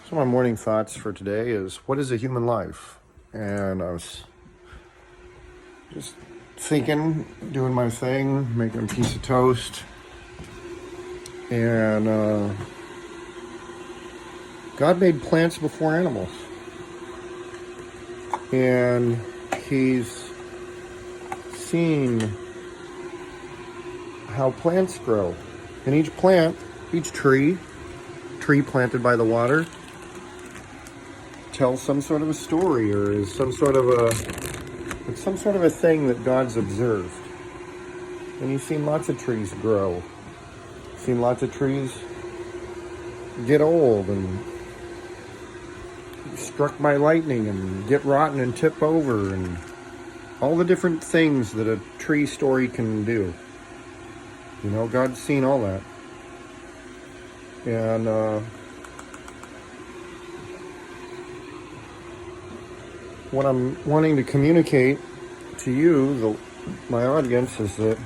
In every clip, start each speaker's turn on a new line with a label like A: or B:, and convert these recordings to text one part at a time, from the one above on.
A: So my morning thoughts for today is, what is a human life? And I was just thinking, doing my thing, making a piece of toast, and God made plants before animals, and He's seen how plants grow, and each plant, each tree planted by the water, tells some sort of a story, or is some sort of a thing that God's observed. And you've seen lots of trees grow. You've seen lots of trees get old and struck by lightning and get rotten and tip over, and all the different things that a tree story can do. You know, God's seen all that. And what I'm wanting to communicate to you, my audience, is that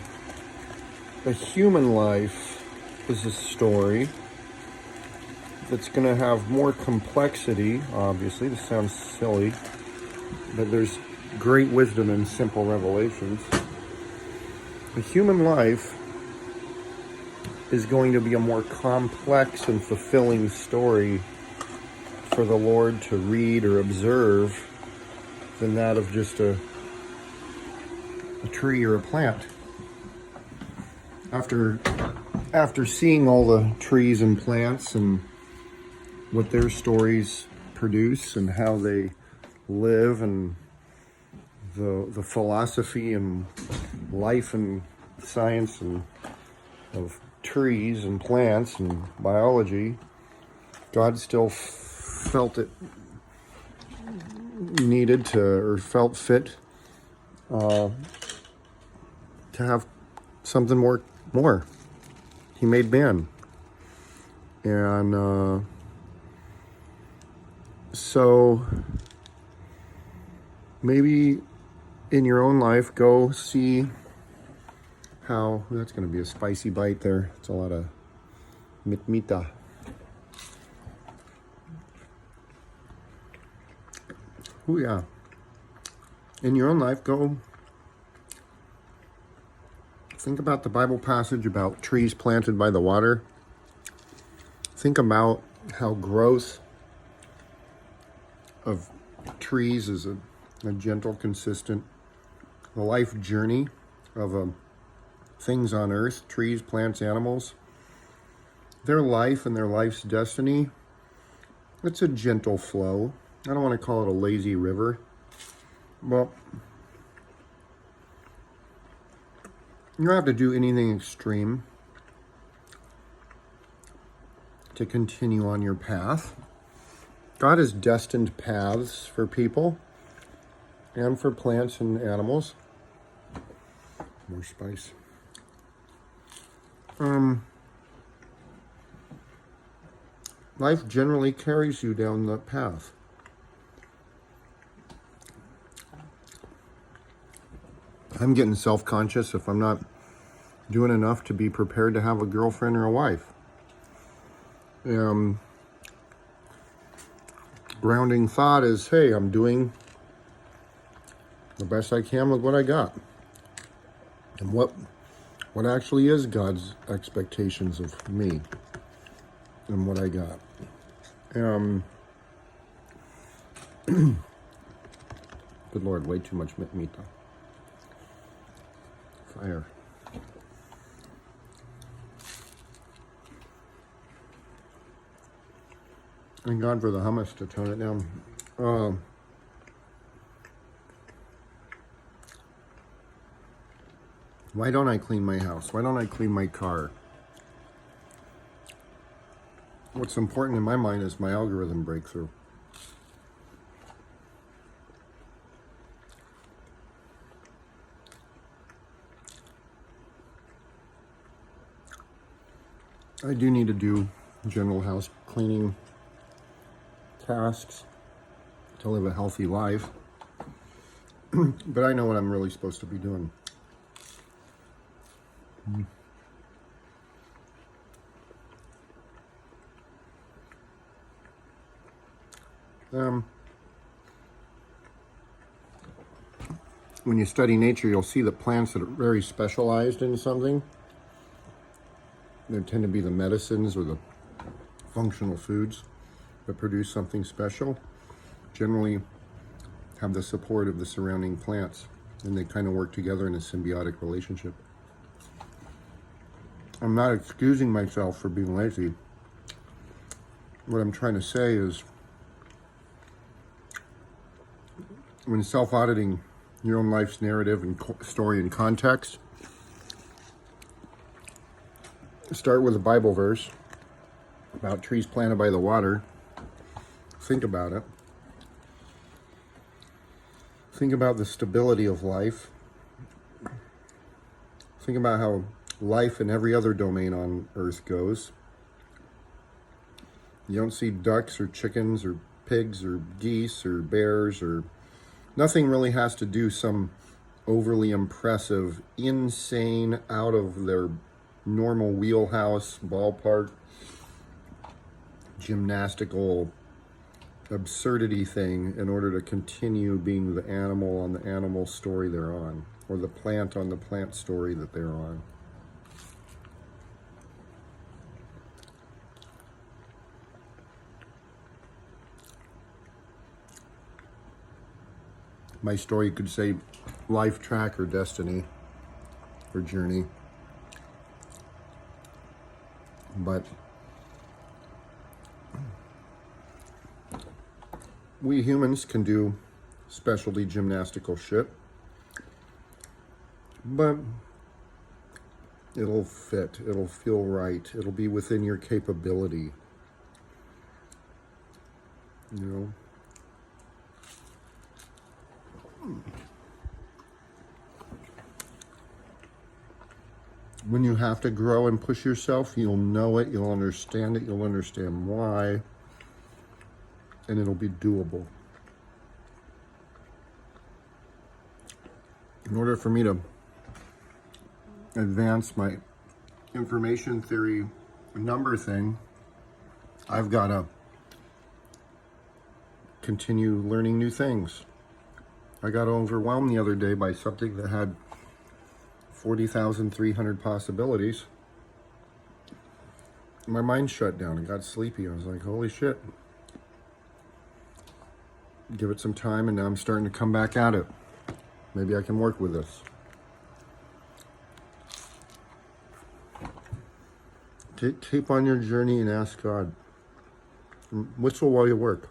A: a human life is a story that's going to have more complexity, obviously. This sounds silly, but there's great wisdom in simple revelations. A human life is going to be a more complex and fulfilling story for the Lord to read or observe than that of just a tree or a plant. After seeing all the trees and plants and what their stories produce and how they live, and the philosophy and life and science and of trees and plants and biology, God still felt it needed to, or felt fit to have something more. He made man. And so maybe in your own life, go see how, that's going to be a spicy bite there. It's a lot of mitmita. Oh yeah. In your own life, go think about the Bible passage about trees planted by the water. Think about how growth of trees is a gentle, consistent, the life journey of things on earth, trees, plants, animals. Their life and their life's destiny, it's a gentle flow. I don't want to call it a lazy river. Well, you don't have to do anything extreme to continue on your path. God has destined paths for people and for plants and animals. More spice. Life generally carries you down the path. I'm getting self-conscious if I'm not doing enough to be prepared to have a girlfriend or a wife. Grounding thought is, hey, I'm doing the best I can with what I got. And what actually is God's expectations of me and what I got. Good Lord, way too much mitmita. Fire. Thank God for the hummus to tone it down. Why don't I clean my house? Why don't I clean my car? What's important in my mind is my algorithm breakthrough. I do need to do general house cleaning tasks to live a healthy life, but I know what I'm really supposed to be doing. When you study nature, you'll see that plants that are very specialized in something, they tend to be the medicines or the functional foods that produce something special, generally have the support of the surrounding plants, and they kind of work together in a symbiotic relationship. I'm not excusing myself for being lazy. What I'm trying to say is, when self-auditing your own life's narrative and story and context, start with a Bible verse about trees planted by the water. Think about it. Think about the stability of life. Think about how life in every other domain on Earth goes. You don't see ducks or chickens or pigs or geese or bears, or nothing really has to do some overly impressive, insane, out of their normal wheelhouse, ballpark, gymnastical absurdity thing in order to continue being the animal on the animal story they're on, or the plant on the plant story that they're on. My story could say life track or destiny or journey. But we humans can do specialty gymnastical shit. But it'll fit, it'll feel right, it'll be within your capability. You know? When you have to grow and push yourself, you'll know it, you'll understand it, you'll understand why, and it'll be doable. In order for me to advance my information theory number thing, I've got to continue learning new things. I got overwhelmed the other day by something that had 40,300 possibilities. My mind shut down and got sleepy. I was like, holy shit. Give it some time, and now I'm starting to come back at it. Maybe I can work with this. Keep on your journey and ask God. Whistle while you work.